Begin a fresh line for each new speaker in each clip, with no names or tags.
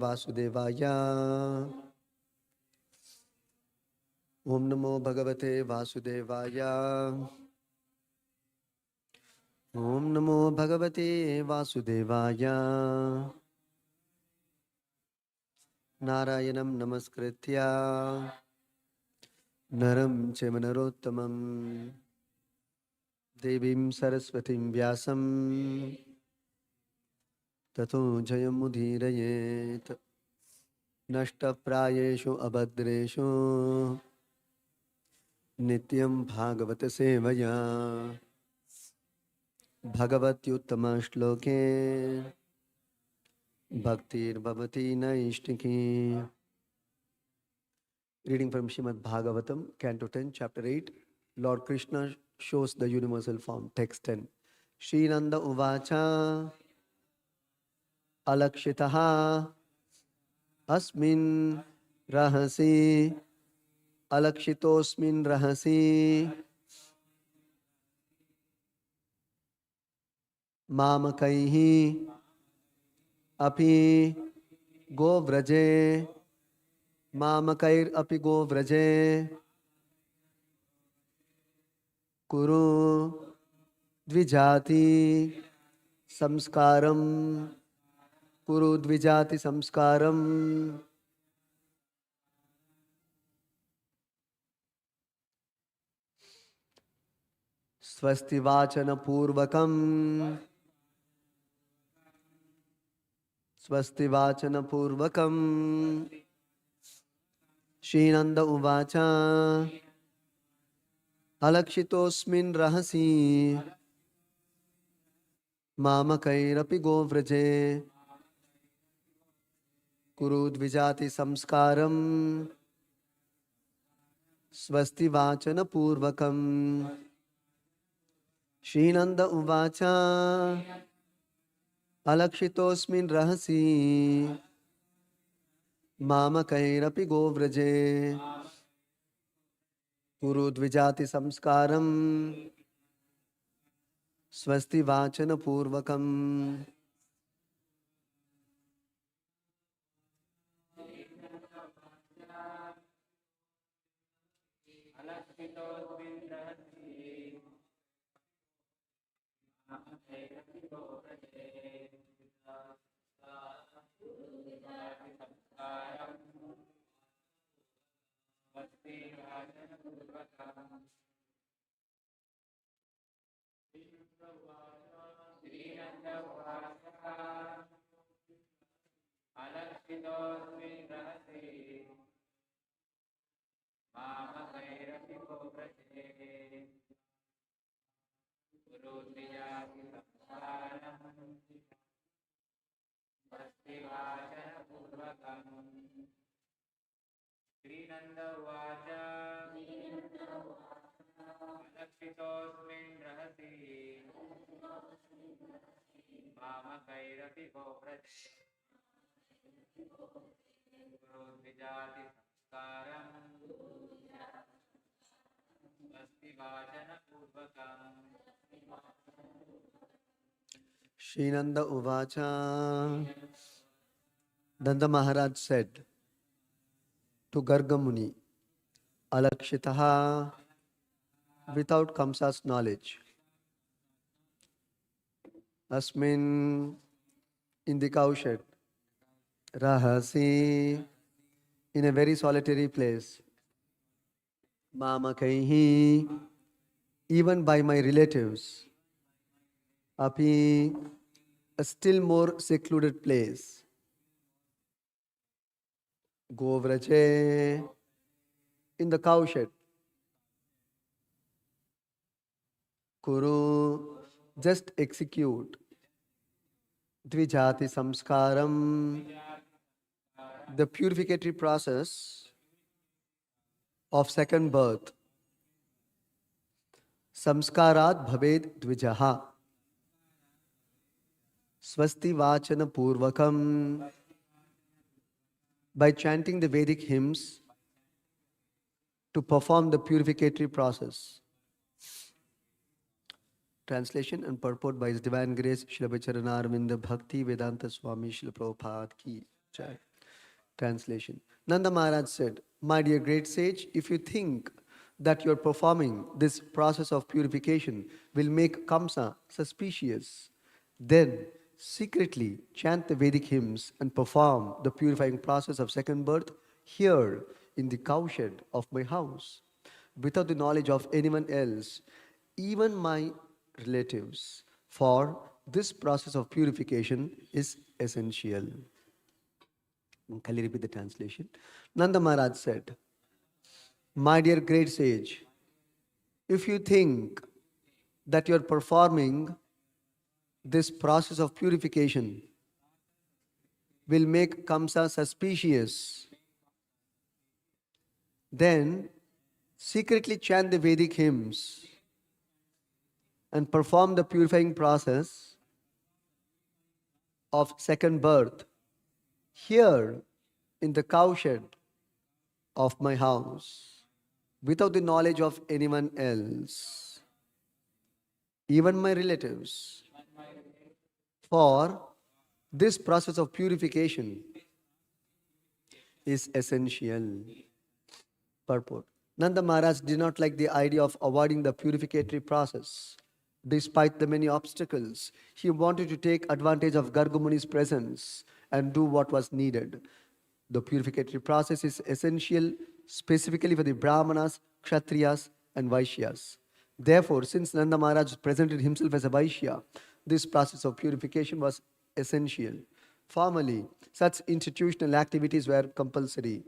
वासुदेवाय। ओम नमो भगवते वासुदेवाय। ओम नमो भगवते वासुदेवाय। नारायणं नमस्कृत्य नरं चैव नरोत्तमं देवीं सरस्वतीं व्यासं ततो जयमुदीरयेत्। नष्टप्रायेषु अभद्रेषु नित्यं भागवत सेवया भगवत्युत्तमश्लोके भक्तिर्भवति नैष्टिकी। Reading from Srimad Bhagavatam, Canto 10, Chapter 8. Lord Krishna shows the universal form. Text 10. Shri Nanda Uvacha Alakshitaha Asmin Rahasi Alakshitosmin Rahasi Mamakaihi Api Govraje Mamakair Api Govraje Kuru Dvijati Samskaram Kuru Dvijati Samskaram. Swasti Vachana Purvakam Swasti Vachana Purvakam. Shri Nanda Uvacha Alakshitosmin Rahasi Mamakairapi Govraje Kuru Dvijati Samskaram Swasti Vachana Purvakam. Shri Nanda Uvacha Alakshitosmin Rahasi Mamakairapi Govraje Kuru Dvijati Samskaram Swasti Vachana Purvakam. Shri Nanda Uvacha. Nanda Maharaj said to Garga Muni, Alakshitaha, without Kamsa's knowledge, Asmin, in the cowshed, Rahasi, in a very solitary place, Mamakaihi, even by my relatives, Api, a still more secluded place, Govraje, in the cowshed, Kuru, just execute, Dvijati Samskaram, the purificatory process of second birth. Samskarat bhaved dvijaha. Swasti Vachana Purvakam. By chanting the Vedic hymns to perform the purificatory process. Translation and purport by His Divine Grace, Srila Charanarvinda Bhakti Vedanta Swami Srila Prabhupada Ki Jai. Translation. Nanda Maharaj said, "My dear great sage, if you think that you're performing this process of purification will make Kamsa suspicious, then secretly chant the Vedic hymns and perform the purifying process of second birth here in the cowshed of my house, without the knowledge of anyone else, even my relatives. For this process of purification is essential." Can you repeat the translation? Nanda Maharaj said, "My dear great sage, if you think that you're performing this process of purification will make Kamsa suspicious, then secretly chant the Vedic hymns and perform the purifying process of second birth here in the cowshed of my house, without the knowledge of anyone else, even my relatives. For this process of purification is essential." Purport. Nanda Maharaj did not like the idea of avoiding the purificatory process. Despite the many obstacles, he wanted to take advantage of Gargamuni's presence and do what was needed. The purificatory process is essential specifically for the Brahmanas, Kshatriyas, and Vaishyas. Therefore, since Nanda Maharaj presented himself as a Vaishya, this process of purification was essential. Formerly, such institutional activities were compulsory.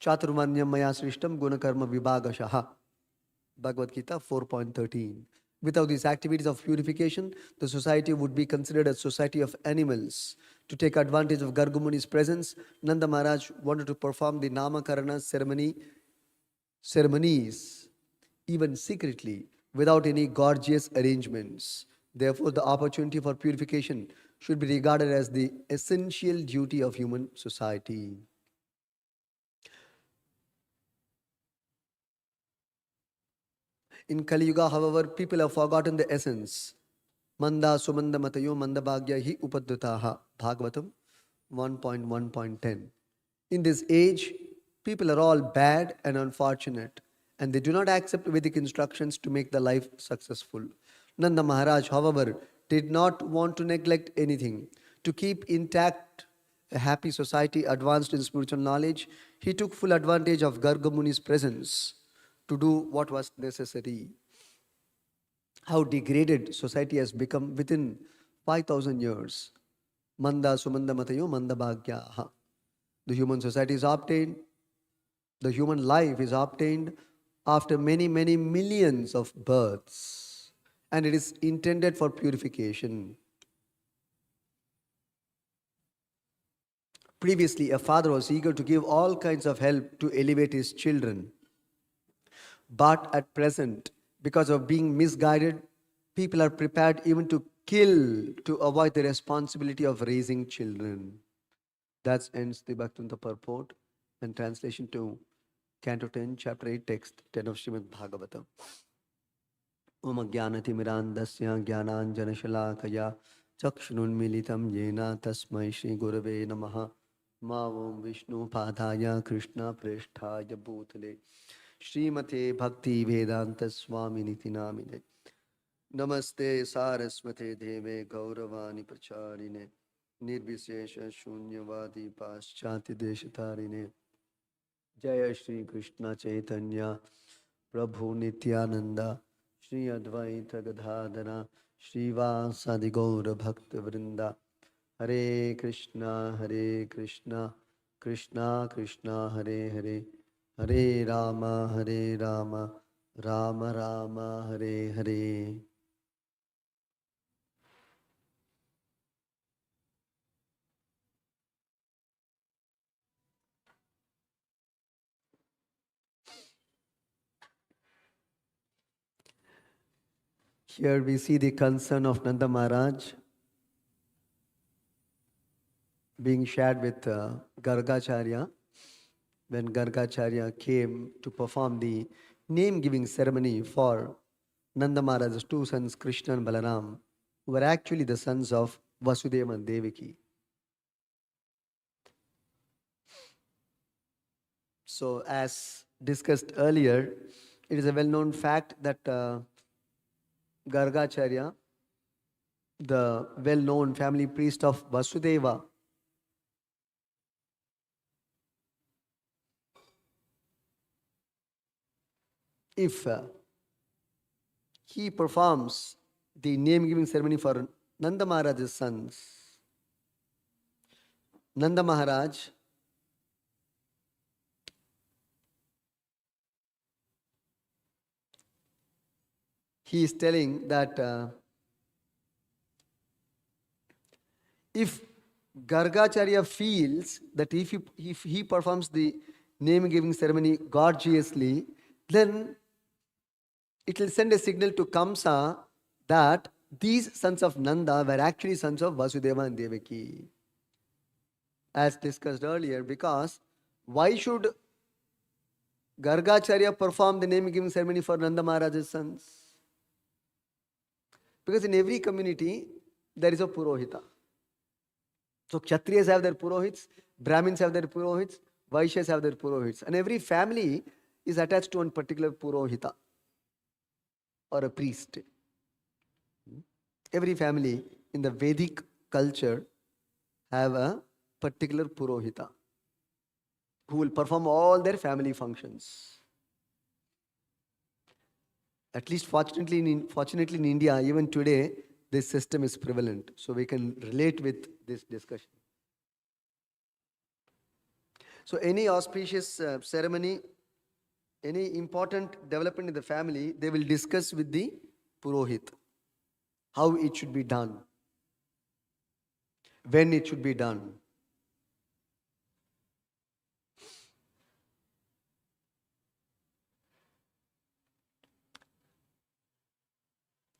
Chaturmanyam maya srishtam gunakarma vibhagashaha. Bhagavad Gita 4.13. Without these activities of purification, the society would be considered a society of animals. To take advantage of Gargamuni's presence, Nanda Maharaj wanted to perform the Namakarana ceremonies, even secretly, without any gorgeous arrangements. Therefore, the opportunity for purification should be regarded as the essential duty of human society. In Kali Yuga, however, people have forgotten the essence. Manda sumanda matayo mandabhagya hi upadhutaha. Bhagavatam 1.1.10. In this age, people are all bad and unfortunate, and they do not accept Vedic instructions to make the life successful. Nanda Maharaj, however, did not want to neglect anything. To keep intact a happy society advanced in spiritual knowledge, he took full advantage of Gargamuni's presence to do what was necessary. How degraded society has become within 5,000 years. Manda sumanda matayo manda bhagyaha. The human society is obtained, the human life is obtained after many, many millions of births, and it is intended for purification. Previously, a father was eager to give all kinds of help to elevate his children. But at present, because of being misguided, people are prepared even to kill to avoid the responsibility of raising children. That ends the Bhaktivinoda purport and translation to Canto 10, Chapter 8, Text 10 of Srimad Bhagavatam. Om Jnanatimidandasya Jnananjanashalakaya Chakshununmilitam Yena Tasmai Shri Gurave Namaha. Ma Om Vishnu Padaya Krishna Preshthaya Bhutale Srimate Bhakti Vedanta Swami Niti Namine. Namaste Saraswate Deve Gauravani Pracharine Nirbhisesha Shunyavadi Paschati Deshatarine. Jaya Shri Krishna Chaitanya Prabhu Nityananda Shri Advaita Gadadhara Shri Vasadi Gaura Bhakta Vrinda. Hare Krishna Krishna Krishna Hare Hare, Hare Rama Rama Rama Hare Hare. Here we see the concern of Nanda Maharaj being shared with Gargacharya. When Gargacharya came to perform the name-giving ceremony for Nanda Maharaj's two sons, Krishna and Balaram, who were actually the sons of Vasudeva and Devaki. So, as discussed earlier, it is a well-known fact that Gargacharya, the well-known family priest of Vasudeva, if he performs the name-giving ceremony for Nanda Maharaj's sons, Nanda Maharaj he is telling that if Gargacharya feels that if he performs the name-giving ceremony gorgeously, then it will send a signal to Kamsa that these sons of Nanda were actually sons of Vasudeva and Devaki. As discussed earlier, because why should Gargacharya perform the name-giving ceremony for Nanda Maharaj's sons? Because in every community, there is a Purohita. So Kshatriyas have their Purohits, Brahmins have their Purohits, Vaishyas have their Purohits. And every family is attached to one particular Purohita or a priest. Every family in the Vedic culture have a particular Purohita who will perform all their family functions. At least fortunately in India, even today, this system is prevalent. So we can relate with this discussion. So any auspicious ceremony, any important development in the family, they will discuss with the Purohit how it should be done, when it should be done.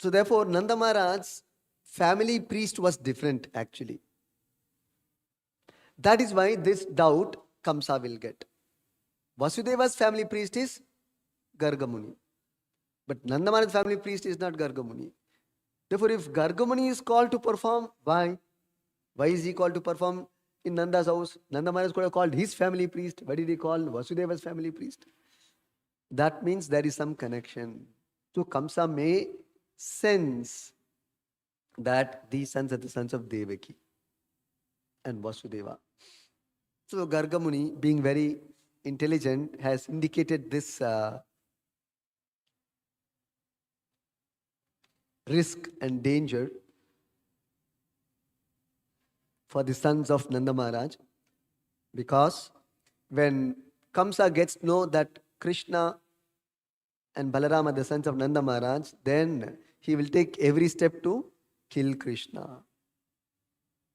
So therefore, Nanda Maharaj's family priest was different actually. That is why this doubt Kamsa will get. Vasudeva's family priest is Gargamuni. But Nanda Maharaj's family priest is not Gargamuni. Therefore, if Gargamuni is called to perform, why? Why is he called to perform in Nanda's house? Nanda Maharaj could have called his family priest. Why did he call Vasudeva's family priest? That means there is some connection. So Kamsa may sense that these sons are the sons of Devaki and Vasudeva. So Gargamuni, being very intelligent, has indicated this risk and danger for the sons of Nanda Maharaj, because when Kamsa gets to know that Krishna and Balaram are the sons of Nanda Maharaj, then he will take every step to kill Krishna,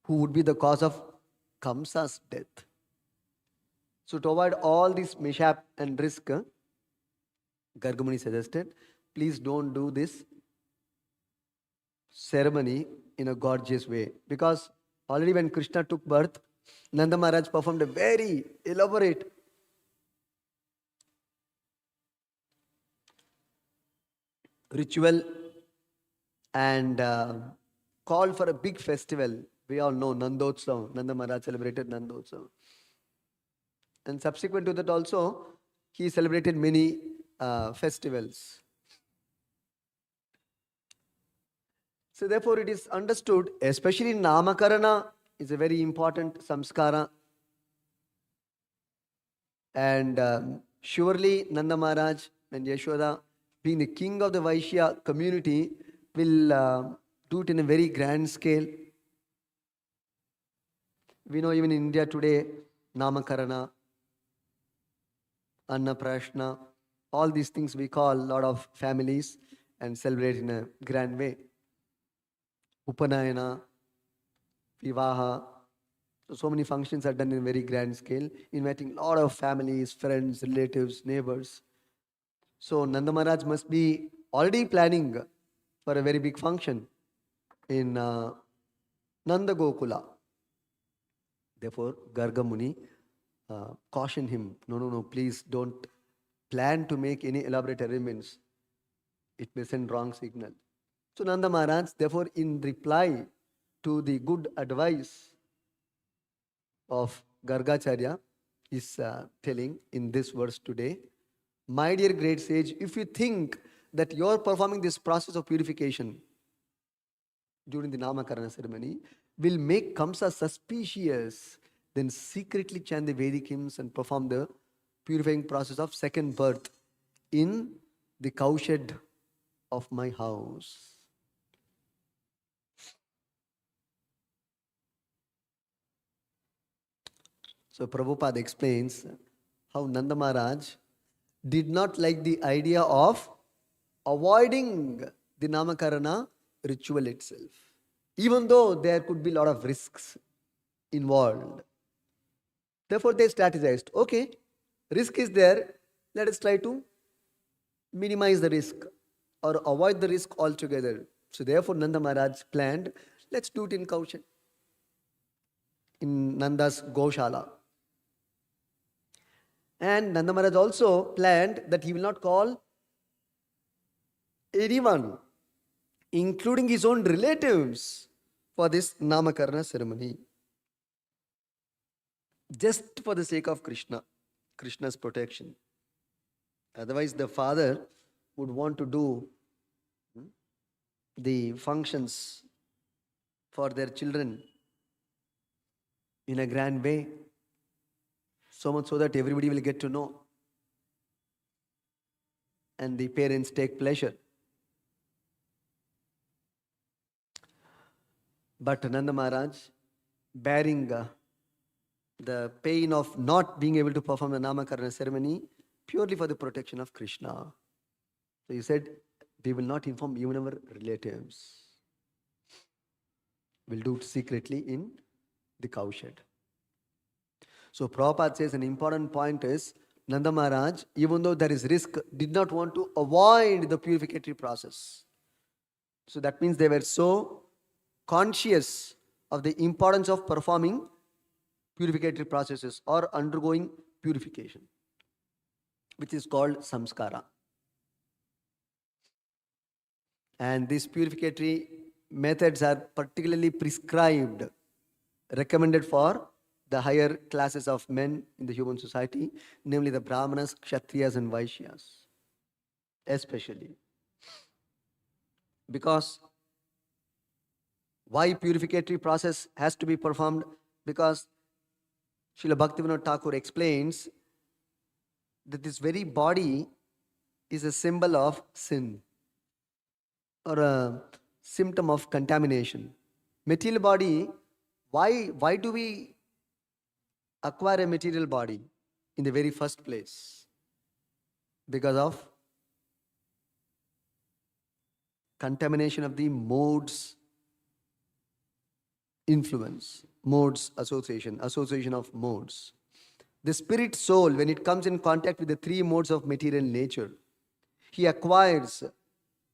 who would be the cause of Kamsa's death. So to avoid all this mishap and risk, Gargamuni suggested, please don't do this ceremony in a gorgeous way. Because already when Krishna took birth, Nanda Maharaj performed a very elaborate ritual and called for a big festival. We all know Nandotsav. Nanda Maharaj celebrated Nandotsav. And subsequent to that also, he celebrated many festivals. So therefore it is understood, especially Namakarana is a very important samskara. And surely Nanda Maharaj and Yashoda, being the king of the Vaishya community, will do it in a very grand scale. We know even in India today, Namakarana, Annaprashna, all these things we call a lot of families and celebrate in a grand way. Upanayana, Vivaha. So many functions are done in a very grand scale, inviting a lot of families, friends, relatives, neighbors. So Nanda Maharaj must be already planning for a very big function in Nanda Gokula. Therefore, Gargamuni cautioned him, no, please don't plan to make any elaborate arrangements. It may send wrong signal. So Nanda Maharaj, therefore, in reply to the good advice of Gargacharya, is telling in this verse today. My dear great sage, if you think that you're performing this process of purification during the Namakarana ceremony will make Kamsa suspicious, then secretly chant the Vedic hymns and perform the purifying process of second birth in the cowshed of my house. So Prabhupada explains how Nanda Maharaj did not like the idea of avoiding the Namakarana ritual itself, even though there could be a lot of risks involved. Therefore, they strategized, okay, risk is there, let us try to minimize the risk or avoid the risk altogether. So therefore, Nanda Maharaj planned, let's do it in Kaushan, in Nanda's Goshala. And Nanda Maharaj also planned that he will not call anyone, including his own relatives, for this Namakarana ceremony. Just for the sake of Krishna's protection. Otherwise, the father would want to do the functions for their children in a grand way, so much so that everybody will get to know. And the parents take pleasure. But Nanda Maharaj, bearing the pain of not being able to perform the Namakarana ceremony purely for the protection of Krishna. So he said, we will not inform even our relatives. We'll do it secretly in the cowshed. So Prabhupada says an important point is, Nanda Maharaj, even though there is risk, did not want to avoid the purificatory process. So that means they were so conscious of the importance of performing purificatory processes or undergoing purification, which is called samskara. And these purificatory methods are particularly prescribed, recommended for the higher classes of men in the human society, namely the Brahmanas, Kshatriyas and Vaishyas, especially. Because why purificatory process has to be performed? Because Srila Bhaktivinoda Thakur explains that this very body is a symbol of sin or a symptom of contamination. Material body, why do we acquire a material body in the very first place? Because of contamination of the modes influence, modes association of modes. The spirit soul, when it comes in contact with the three modes of material nature, he acquires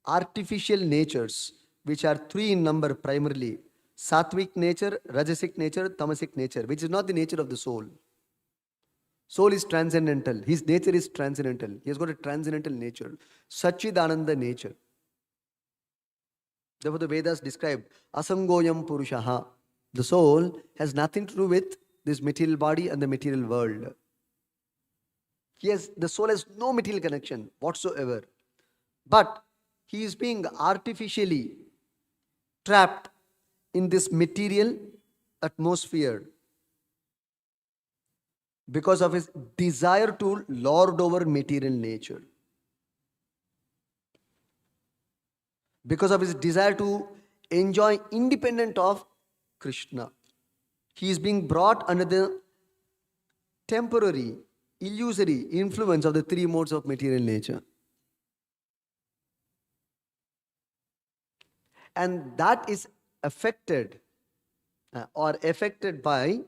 artificial natures, which are three in number primarily: sattvic nature, rajasic nature, tamasic nature, which is not the nature of the soul. Soul is transcendental. His nature is transcendental. He has got a transcendental nature, Satchidananda nature. Therefore, the Vedas describe asangoyam purushaha. The soul has nothing to do with this material body and the material world. The soul has no material connection whatsoever. But he is being artificially trapped in this material atmosphere because of his desire to lord over material nature. Because of his desire to enjoy independent of Krishna. He is being brought under the temporary, illusory influence of the three modes of material nature. And that is affected by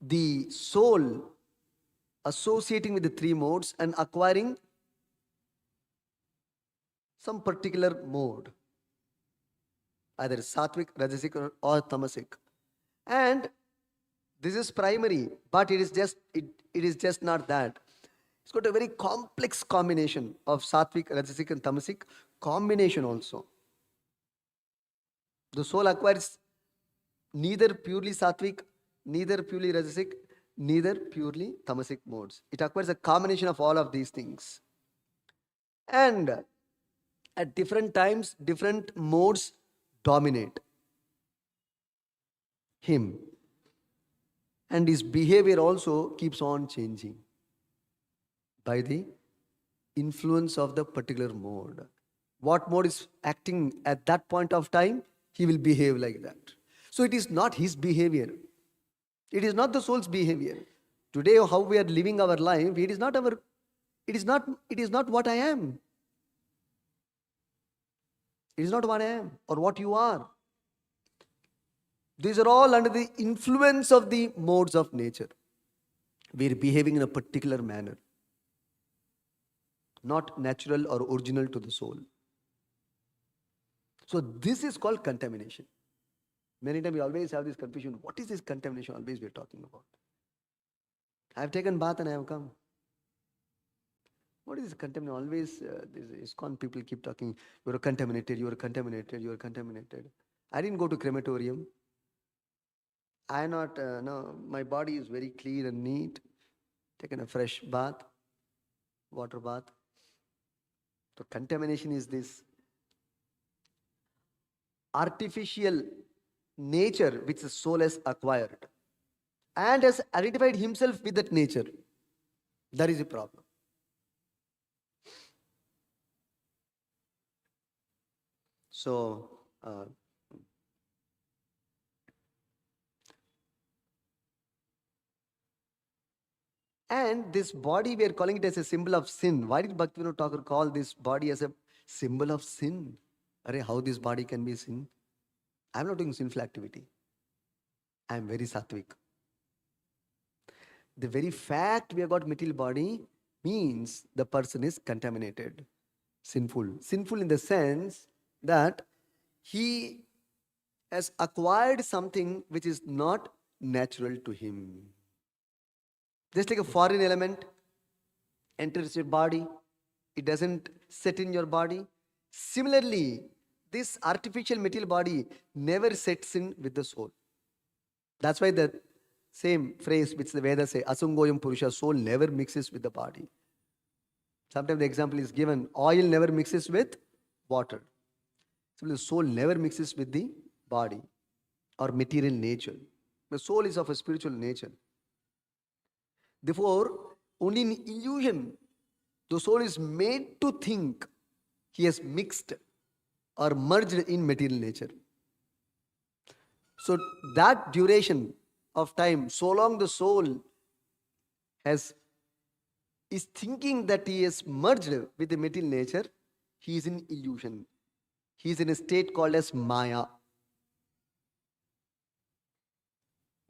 the soul associating with the three modes and acquiring some particular mode, either sattvic, rajasic or tamasic. And this is primary, but it is just not that. It's got a very complex combination of sattvic, rajasic and tamasic combination also. The soul acquires neither purely sattvic neither purely rajasic, neither purely tamasic modes. It acquires a combination of all of these things. And at different times, different modes dominate him. And his behavior also keeps on changing by the influence of the particular mode. What mode is acting at that point of time, he will behave like that. So it is not his behavior. It is not the soul's behavior. Today, how we are living our life, it is not what I am. It is not what I am or what you are. These are all under the influence of the modes of nature. We are behaving in a particular manner, not natural or original to the soul. So this is called contamination. Many times we always have this confusion. What is this contamination always we are talking about? I have taken bath and I have come. What is this contamination? Always these ISKCON people keep talking, you are contaminated, you are contaminated, you are contaminated. I didn't go to crematorium. I not, no, my body is very clean and neat. Taken a fresh bath, water bath. So contamination is this artificial nature which the soul has acquired and has identified himself with that nature. That is the problem. So, and this body, we are calling it as a symbol of sin. Why did Bhaktivinoda Thakur call this body as a symbol of sin? How this body can be sin? I am not doing sinful activity. I am very sattvic. The very fact we have got material body means the person is contaminated, sinful. Sinful in the sense that he has acquired something which is not natural to him. Just like a foreign element enters your body, it doesn't set in your body. Similarly, this artificial material body never sets in with the soul. That's why the same phrase which the Vedas say, Asungoyam Purusha, soul never mixes with the body. Sometimes the example is given, oil never mixes with water. So the soul never mixes with the body or material nature. The soul is of a spiritual nature. Therefore, only in illusion, the soul is made to think he has mixed or merged in material nature. So that duration of time, so long the soul is thinking that he is merged with the material nature, he is in illusion. He is in a state called as Maya.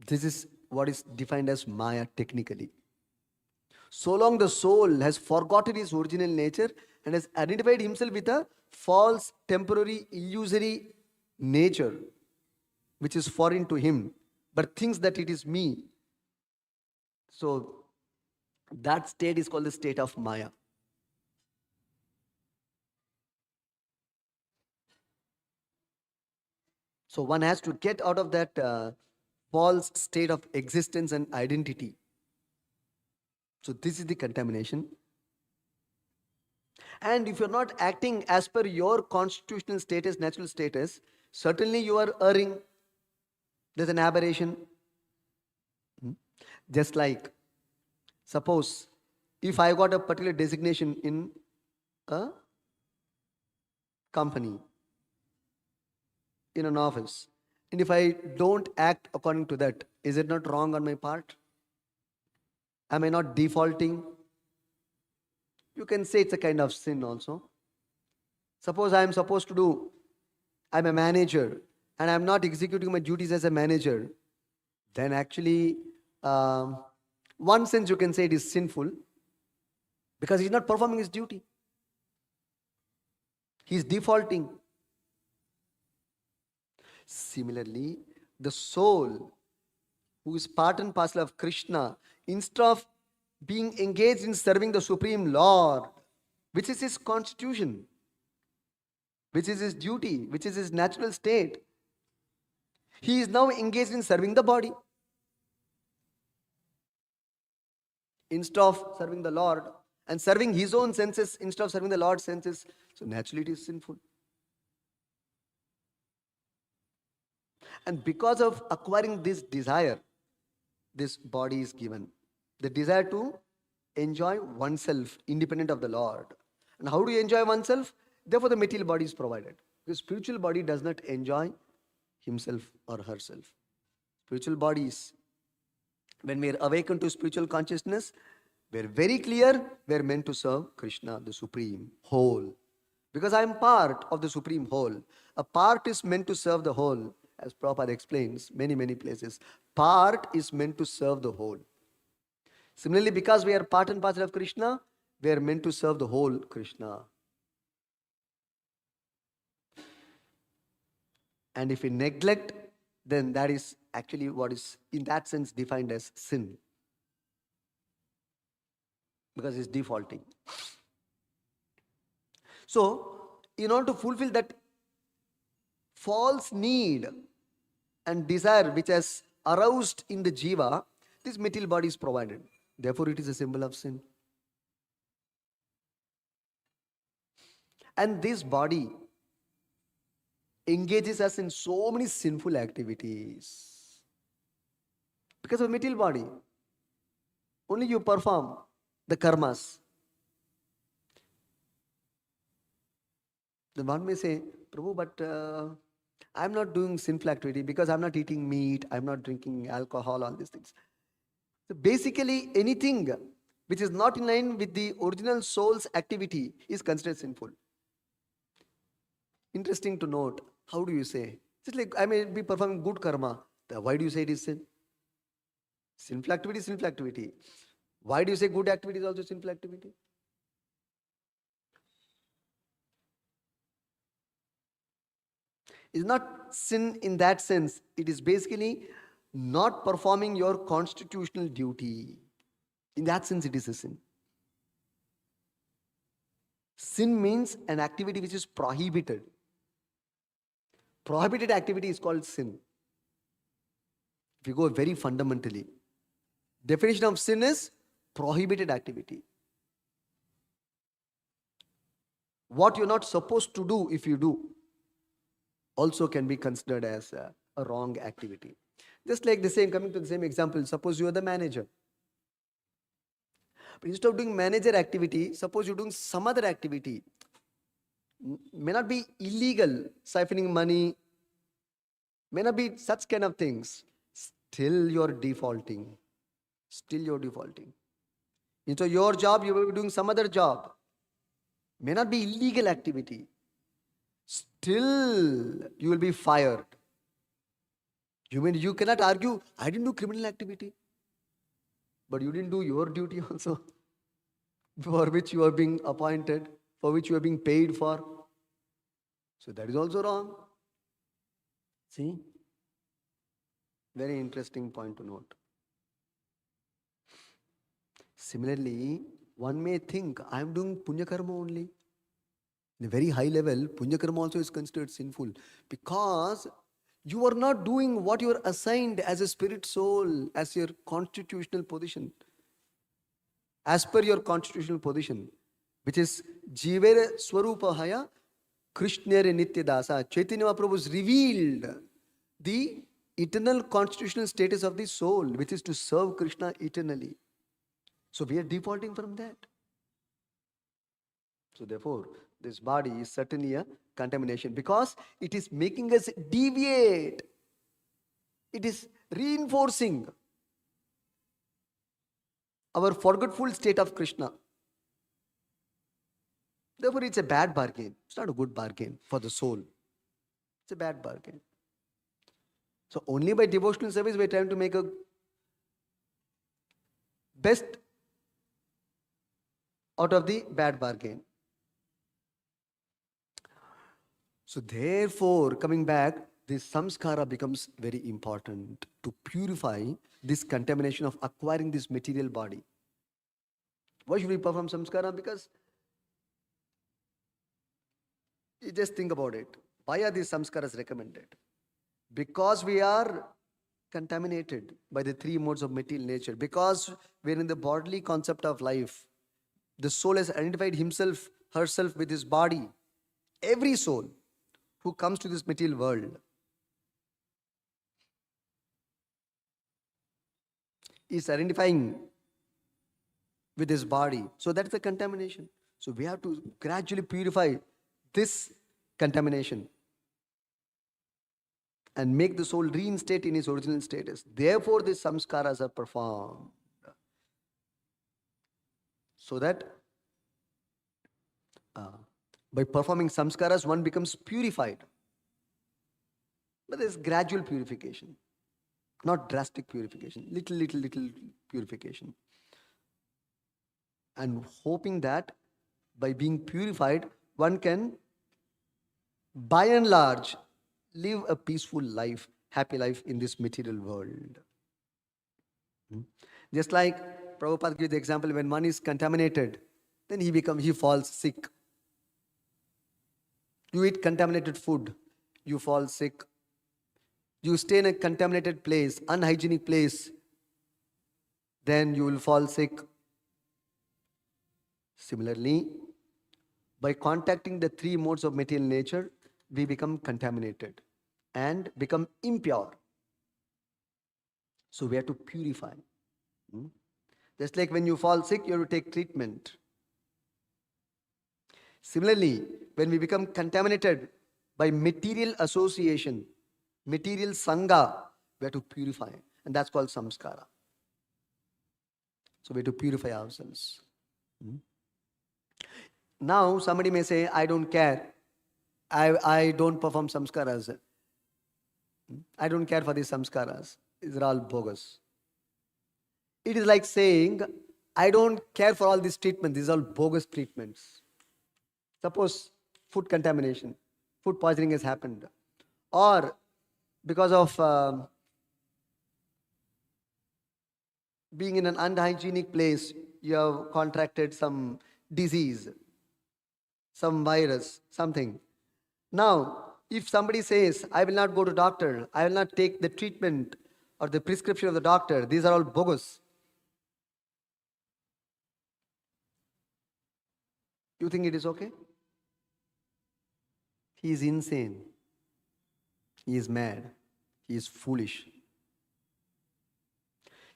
This is what is defined as Maya technically. So long the soul has forgotten his original nature and has identified himself with a false, temporary, illusory nature, which is foreign to him, but thinks that it is me. So that state is called the state of Maya. So one has to get out of that false state of existence and identity. So this is the contamination. And if you're not acting as per your constitutional status, natural status, certainly you are erring. There's an aberration. Just like, suppose, if I got a particular designation in a company, in an office, and if I don't act according to that, is it not wrong on my part? Am I not defaulting? You can say it's a kind of sin also. Suppose I'm supposed to do, I'm a manager and I'm not executing my duties as a manager, then actually, one sense you can say it is sinful because he's not performing his duty. He's defaulting. Similarly, the soul, who is part and parcel of Krishna, instead of being engaged in serving the Supreme Lord, which is his constitution, which is his duty, which is his natural state, he is now engaged in serving the body. instead of serving the Lord and serving his own senses instead of serving the Lord's senses. So naturally it is sinful. And because of acquiring this desire, this body is given. The desire to enjoy oneself independent of the Lord. And how do you enjoy oneself? Therefore, the material body is provided. The spiritual body does not enjoy himself or herself. Spiritual bodies, when we are awakened to spiritual consciousness, we are very clear we are meant to serve Krishna, the Supreme Whole. Because I am part of the Supreme Whole. A part is meant to serve the whole. As Prabhupada explains many places, part is meant to serve the whole. Similarly, because we are part and parcel of Krishna, we are meant to serve the whole Krishna. And if we neglect, then that is actually what is in that sense defined as sin. Because it's defaulting. So, in order to fulfill that false need and desire which has aroused in the jiva, this material body is provided. Therefore, it is a symbol of sin. And this body engages us in so many sinful activities. Because of material body, only you perform the karmas. Then one may say, Prabhu, but I'm not doing sinful activity because I'm not eating meat, I'm not drinking alcohol, all these things. So basically, anything which is not in line with the original soul's activity is considered sinful. Interesting to note. How do you say? It's like I may be performing good karma. Why do you say it is sin? Sinful activity is sinful activity. Why do you say good activity is also sinful activity? It's not sin in that sense. It is basically not performing your constitutional duty. In that sense, it is a sin. Sin means an activity which is prohibited. Prohibited activity is called sin. If you go very fundamentally, definition of sin is prohibited activity. What you're not supposed to do, if you do, also can be considered as a wrong activity. Just like the same, coming to the same example, suppose you are the manager. But instead of doing manager activity, suppose you're doing some other activity. May not be illegal, siphoning money, may not be such kind of things. Still you're defaulting. Still you're defaulting. Instead of your job, you will be doing some other job. May not be illegal activity. Still you will be fired. You cannot argue, I didn't do criminal activity. But you didn't do your duty also, for which you are being appointed, for which you are being paid for. So that is also wrong. See? Very interesting point to note. Similarly, one may think, I am doing punya karma only. In a very high level, punya karma also is considered sinful because you are not doing what you are assigned as a spirit soul, as your constitutional position. As per your constitutional position, which is Jivere Swarupahaya Krishnere Nitya Dasa. Chaitanya Mahaprabhu has revealed the eternal constitutional status of the soul, which is to serve Krishna eternally. So we are defaulting from that. So therefore, this body is certainly a contamination because it is making us deviate. It is reinforcing our forgetful state of Krishna. Therefore, it's a bad bargain. It's not a good bargain for the soul. It's a bad bargain. So only by devotional service we're trying to make a best out of the bad bargain. So therefore, coming back, this samskara becomes very important to purify this contamination of acquiring this material body. Why should we perform samskara? Because you just think about it. Why are these samskaras recommended? Because we are contaminated by the three modes of material nature, because we're in the bodily concept of life. The soul has identified himself, herself with his body. Every soul who comes to this material world is identifying with his body. So that's the contamination. So we have to gradually purify this contamination and make the soul reinstate in its original status. Therefore, these samskaras are performed. So that by performing samskaras, one becomes purified. But there's gradual purification, not drastic purification, little purification. And hoping that by being purified, one can, by and large, live a peaceful life, happy life in this material world. Just like Prabhupada gives the example, when one is contaminated, then he falls sick. You eat contaminated food, you fall sick. You stay in a contaminated place, unhygienic place, then you will fall sick. Similarly, by contacting the three modes of material nature, we become contaminated and become impure. So we have to purify. Just like when you fall sick, you have to take treatment. Similarly, when we become contaminated by material association, material sangha, we have to purify. And that's called samskara. So we have to purify ourselves. Now somebody may say, I don't care. I don't perform samskaras. I don't care for these samskaras. These are all bogus. It is like saying, I don't care for all these treatments. These are all bogus treatments. Suppose food contamination, food poisoning has happened. Or because of being in an unhygienic place, you have contracted some disease, some virus, something. Now, if somebody says, I will not go to doctor, I will not take the treatment or the prescription of the doctor, these are all bogus. You think it is okay? He is insane. He is mad. He is foolish.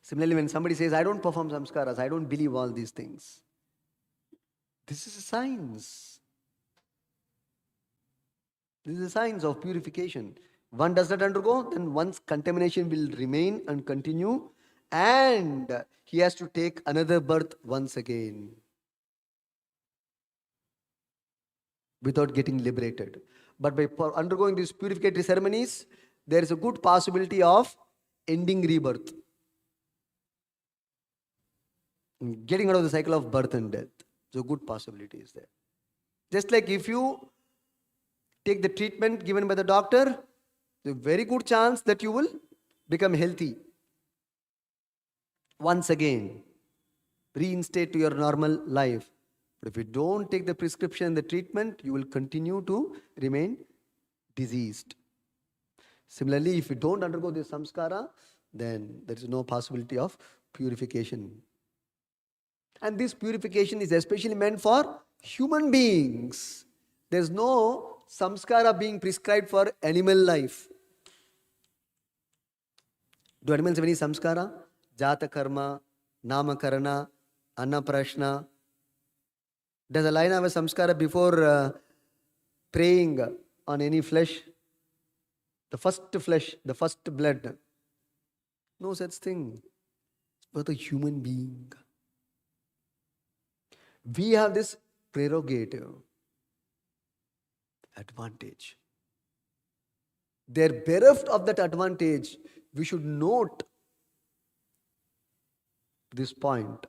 Similarly, when somebody says, I don't perform samskaras, I don't believe all these things, this is a science. This is a science of purification. One does not undergo, then one's contamination will remain and continue, and he has to take another birth once again without getting liberated. But by undergoing these purificatory ceremonies, there is a good possibility of ending rebirth, getting out of the cycle of birth and death. So good possibility is there. Just like if you take the treatment given by the doctor, there's a very good chance that you will become healthy once again, reinstate to your normal life. But if you don't take the prescription and the treatment, you will continue to remain diseased. Similarly, if you don't undergo this samskara, then there is no possibility of purification. And this purification is especially meant for human beings. There's no samskara being prescribed for animal life. Do animals have any samskara? Jata karma, namakarana, annaprashna. Does a lion have a samskara before praying on any flesh? The first blood. No such thing. It's for the human being. We have this prerogative, advantage. They're bereft of that advantage. We should note this point.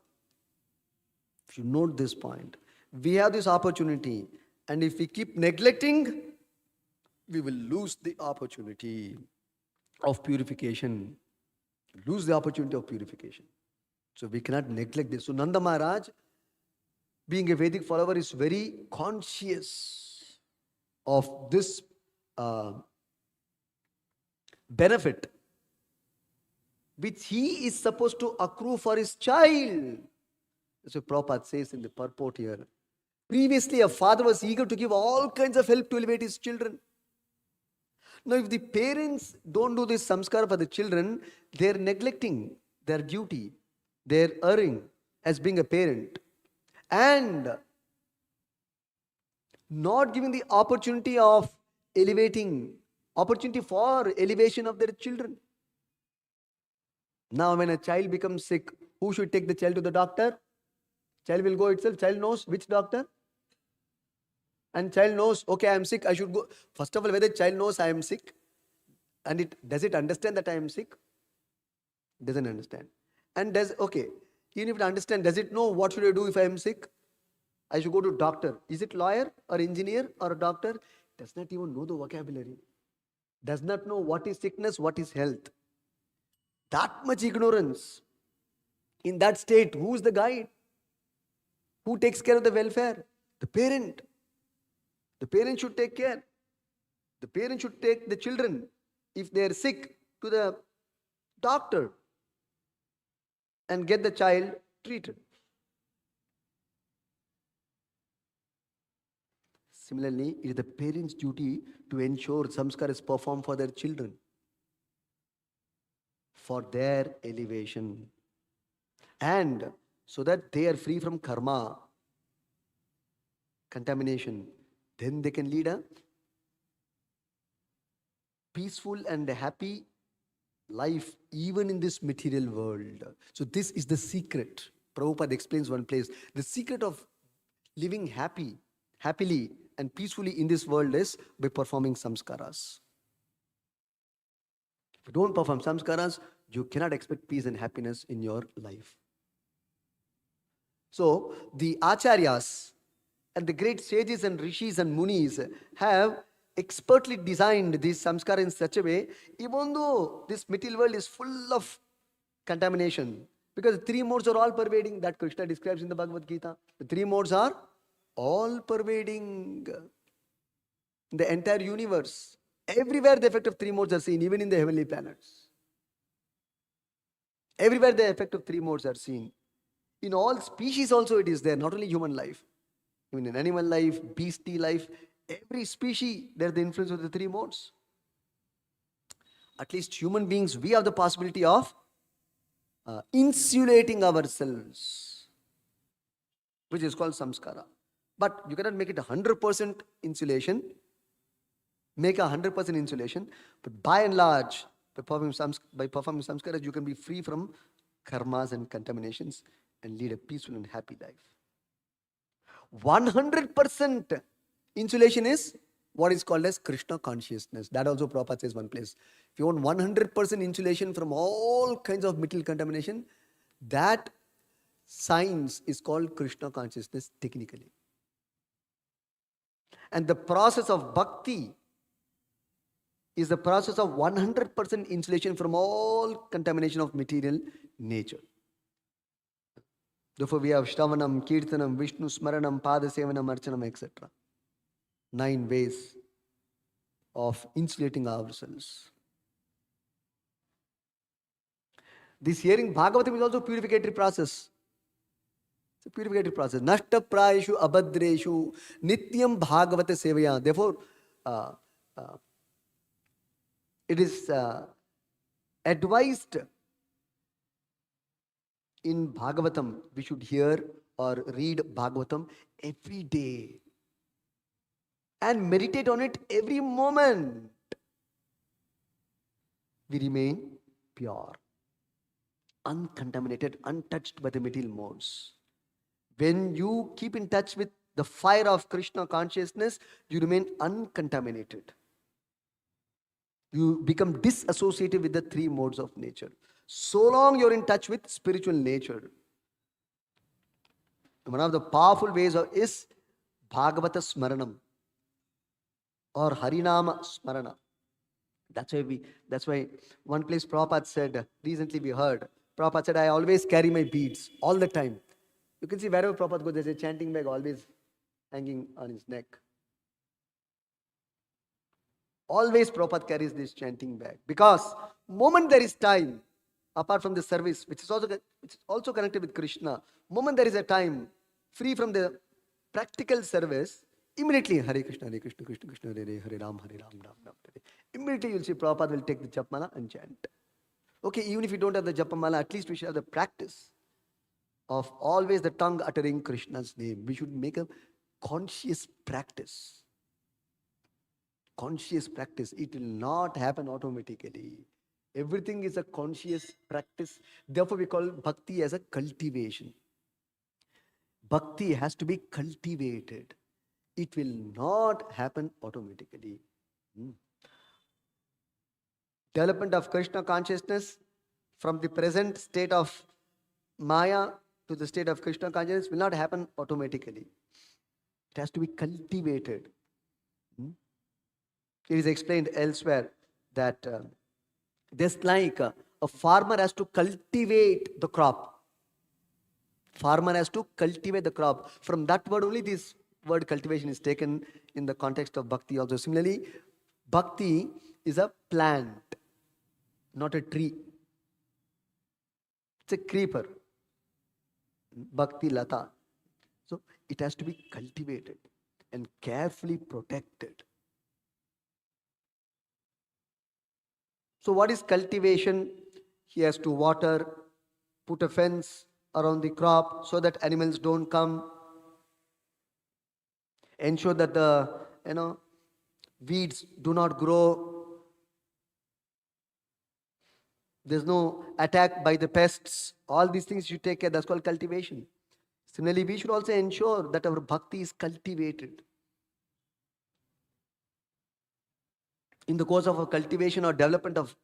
We should note this point. We have this opportunity, and if we keep neglecting, we will lose the opportunity of purification. Lose the opportunity of purification. So we cannot neglect this. So Nanda Maharaj, being a Vedic follower, is very conscious of this benefit which he is supposed to accrue for his child. That's what Prabhupada says in the purport here. Previously, a father was eager to give all kinds of help to elevate his children. Now, if the parents don't do this samskara for the children, they're neglecting their duty. They're erring as being a parent. And not giving the opportunity of opportunity for elevation of their children. Now, when a child becomes sick, who should take the child to the doctor? Child will go itself. Child knows which doctor. And child knows, okay, I am sick, I should go. First of all, whether child knows I am sick, and does it understand that I am sick? Doesn't understand. And even if it understand, does it know what should I do if I am sick? I should go to doctor. Is it lawyer or engineer or a doctor? Does not even know the vocabulary. Does not know what is sickness, what is health. That much ignorance. In that state, who is the guide? Who takes care of the welfare? The parent. The parent should take care. The parent should take the children, if they are sick, to the doctor and get the child treated. Similarly, it is the parents' duty to ensure samskar is performed for their children, for their elevation, and so that they are free from karma, contamination. Then they can lead a peaceful and happy life even in this material world. So this is the secret. Prabhupada explains one place. The secret of living happily and peacefully in this world is by performing samskaras. If you don't perform samskaras, you cannot expect peace and happiness in your life. So the acharyas and the great sages and rishis and munis have expertly designed this samskara in such a way, even though this material world is full of contamination, because the three modes are all pervading, that Krishna describes in the Bhagavad Gita. The three modes are all pervading the entire universe. Everywhere the effect of three modes are seen, even in the heavenly planets. Everywhere the effect of three modes are seen. In all species also it is there, not only human life. Even in animal life, beastie life, every species, there's the influence of the three modes. At least human beings, we have the possibility of insulating ourselves, which is called samskara. But you cannot make it 100% insulation. Make 100% insulation. But by and large, by performing samskaras, you can be free from karmas and contaminations and lead a peaceful and happy life. 100% insulation is what is called as Krishna consciousness. That also Prabhupada says one place. If you want 100% insulation from all kinds of material contamination, that science is called Krishna consciousness technically. And the process of bhakti is the process of 100% insulation from all contamination of material nature. Therefore, we have Shravanam, Kirtanam, Vishnu Smaranam, Padasevanam, Archanam, etc. 9 ways of insulating ourselves. This hearing Bhagavatam is also a purificatory process. It's a purificatory process. Nashta prayeshu abhadreshu nityam bhagavata sevaya. Therefore, it is advised in Bhagavatam, we should hear or read Bhagavatam every day and meditate on it every moment. We remain pure, uncontaminated, untouched by the material modes. When you keep in touch with the fire of Krishna consciousness, you remain uncontaminated. You become disassociated with the three modes of nature. So long you're in touch with spiritual nature. One of the powerful ways is Bhagavata Smaranam or Harinama Smarana. That's why one place Prabhupada said, recently we heard, Prabhupada said, I always carry my beads all the time. You can see wherever Prabhupada goes, there's a chanting bag always hanging on his neck. Always Prabhupada carries this chanting bag. Because moment there is time apart from the service, which is also connected with Krishna. Moment there is a time free from the practical service, immediately Hare Krishna, Krishna Krishna, Hare Ram, Ram Ram Hare. Immediately you'll see Prabhupada will take the japmala and chant. Okay, even if you don't have the japamala, at least we should have the practice of always the tongue uttering Krishna's name. We should make a conscious practice. Conscious practice. It will not happen automatically. Everything is a conscious practice. Therefore, we call bhakti as a cultivation. Bhakti has to be cultivated. It will not happen automatically. Development of Krishna consciousness from the present state of Maya to the state of Krishna consciousness will not happen automatically. It has to be cultivated. It is explained elsewhere that just like a farmer has to cultivate the crop. Farmer has to cultivate the crop. From that word only this word cultivation is taken in the context of bhakti also. Similarly, bhakti is a plant, not a tree. It's a creeper. Bhakti lata. So it has to be cultivated and carefully protected. So what is cultivation? He has to water, put a fence around the crop so that animals don't come. Ensure that the weeds do not grow. There's no attack by the pests. All these things you take care. That's called cultivation. Similarly, we should also ensure that our bhakti is cultivated. In the course of our cultivation or development of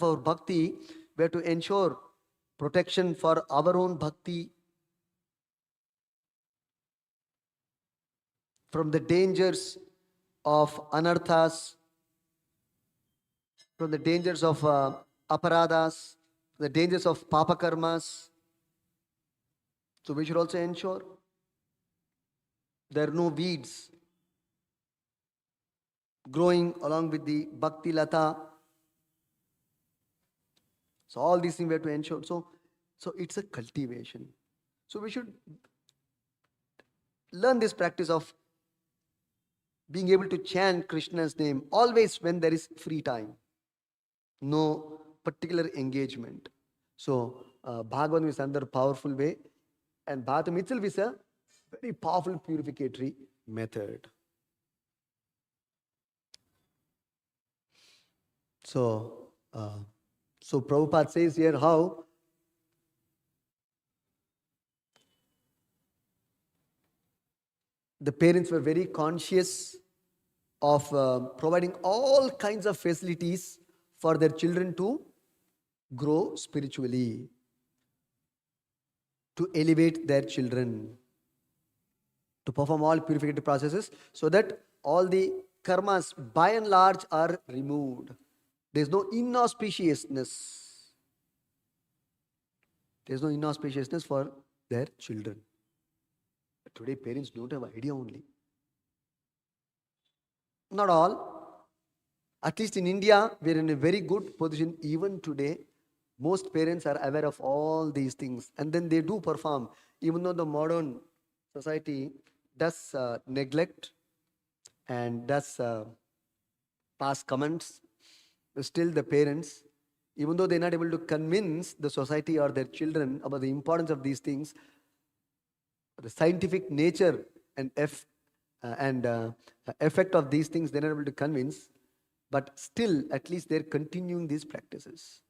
our bhakti, we have to ensure protection for our own bhakti from the dangers of anarthas, from the dangers of aparadas, the dangers of papa karmas. So we should also ensure there are no weeds growing along with the bhakti lata. So all these things we have to ensure. So it's a cultivation. So we should learn this practice of being able to chant Krishna's name always when there is free time. No particular engagement. So Bhagavatam is another powerful way, and Bhagavatam itself is a very powerful purificatory method. So Prabhupada says here how the parents were very conscious of providing all kinds of facilities for their children to grow spiritually, to elevate their children, to perform all purificatory processes so that all the karmas by and large are removed. There's no inauspiciousness. There's no inauspiciousness for their children. But today parents don't have idea only. Not all. At least in India, we're in a very good position even today. Most parents are aware of all these things and then they do perform. Even though the modern society does neglect and does pass comments, still the parents, even though they're not able to convince the society or their children about the importance of these things, the scientific nature and effect of these things, they're not able to convince, but still at least they're continuing these practices,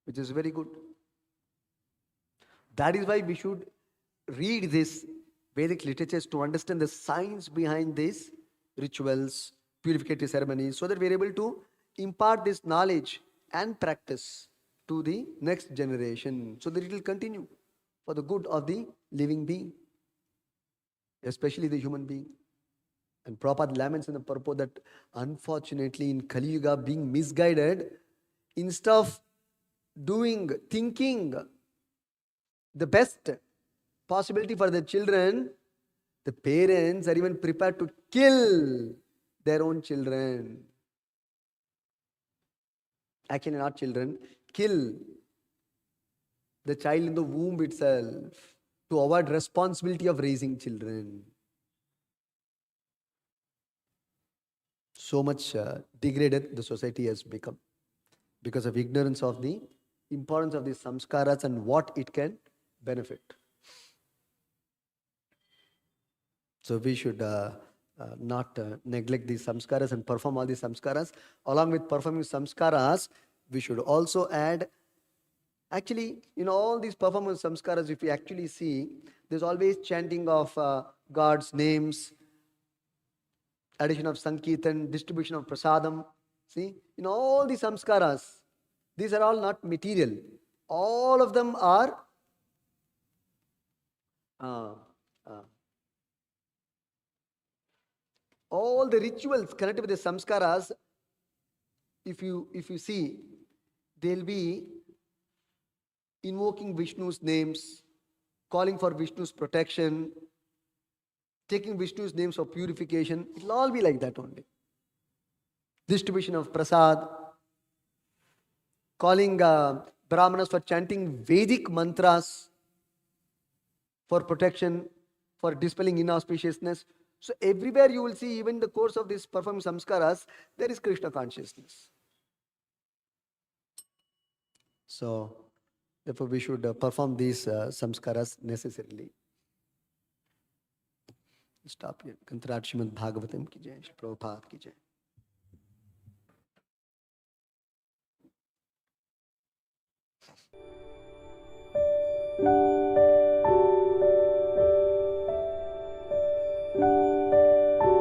which is very good. That is why we should read this Vedic literatures to understand the science behind these rituals, purificatory ceremonies, so that we are able to impart this knowledge and practice to the next generation, so that it will continue for the good of the living being, especially the human being. And Prabhupada laments in the purport that unfortunately in Kali Yuga, being misguided, instead of thinking the best possibility for the children, the parents are even prepared to kill their own children. actually not children, kill the child in the womb itself to avoid responsibility of raising children. So much degraded the society has become because of ignorance of the importance of the samskaras and what it can benefit. So we should not neglect these samskaras and perform all these samskaras. Along with performing samskaras, we should also add, actually, in all these performance samskaras, if you actually see, there's always chanting of God's names, addition of Sankirtan, distribution of prasadam. See, in all these samskaras, these are all not material. All of them are uh, uh, all the rituals connected with the samskaras. If you see, they'll be invoking Vishnu's names, calling for Vishnu's protection, taking Vishnu's names for purification. It'll all be like that only. Distribution of prasad, calling Brahmanas for chanting Vedic mantras for protection, for dispelling inauspiciousness. So everywhere you will see, even in the course of this performing samskaras, there is Krishna consciousness. So therefore we should perform these samskaras necessarily. Stop here. Kantarat Srimad Bhagavatam ki jai, Shri Prabhupada ki jai.